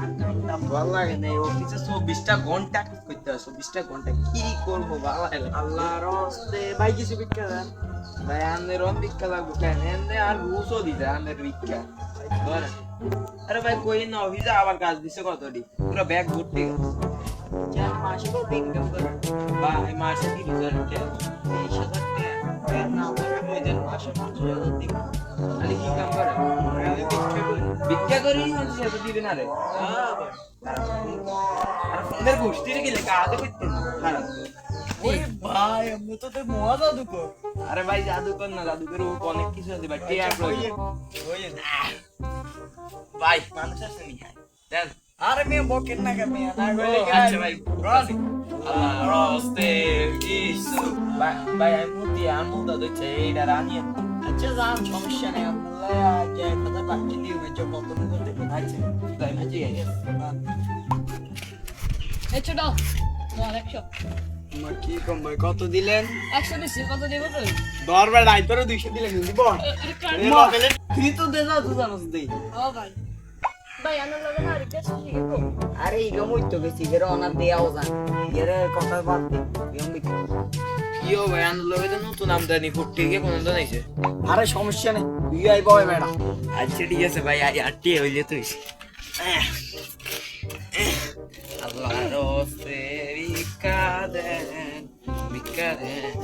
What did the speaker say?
আর কামটা ভালো লাগে না, অফিসে 24টা ঘন্টা কাজ করতে হয়, 24টা ঘন্টা কি করবো ভালো লাগে না। আল্লাহর হস্তে ভাই কিছু ভিক্ষা দেন। ভাই আন্দের অন ভিক্ষা লাগবো কেন, এনে আর ঘুষও দিতে আন্দের ভিক্ষা বলেন। আরে ভাই কই না অফিসে আবার কাজ দিছে কতটি, পুরো ব্যাগ ভর্তি কাজ। কেন মাসে কত ইনকাম করেন? ভাই মাসে 30,000 টাকা। 30,000 টাকা? কেন না আমাকে কই দেন মাসে 50,000 দিব। আরে কি কাম করে? আমি ভিক্ষা করি। ভিক্ষা করি 50,000 দিবে না রে। হ্যাঁ ভাই। আর ফোনের গোষ্ঠীর গেলে কাজ করতে না খারাপ। ওরে ভাই আমি তো তোর মহা জাদুকর। আরে ভাই জাদুকর না, জাদুকরের উপর অনেক কিছু আছে ভাই, টিয়া প্রয়োজন। ভাই মানুষ আছে নি দেন। আরে মেয়ে বকেন না কে মেয়ে না ও, কইলে কি আচ্ছা ভাই রাজি। আল্লাহর হস্তে কিছু ভাই ভাই আমি মুতি আমুদা দিচ্ছে এইটা রানিয়ে। আচ্ছা যান সমস্যা নেই আল্লাহ যে কথা বাকি দিও যে কত করে দেবেন। আচ্ছা তাই না ঠিক আছে। এই ছোট তোমার 100 আমার কি কম ভাই কত দিলেন? 100 দিছি, কত দিব তুই? দরবার রাইতরে 200 দিলেন দিব। তুই তো দে যাও তুই জানোস দেই। ও ভাই ভাই আনার লগে না রিকোয়েস্ট শিখবো। আরে ইগো মুই তো গেছি এর অনার দেয়াও জান। এর কথা বাদ দে। এমনি ইয়ো ভাই আন লগে তো নতুন আমদানি ফুটতে গিয়ে কোন তো নাইছে। আরে সমস্যা নেই তুই আই বয় ম্যাডাম। আচ্ছা ঠিক আছে ভাই আটটি হইলে তুই আল্লাহর হস্তে ভিক্ষা দেন ভিক্ষা দেন।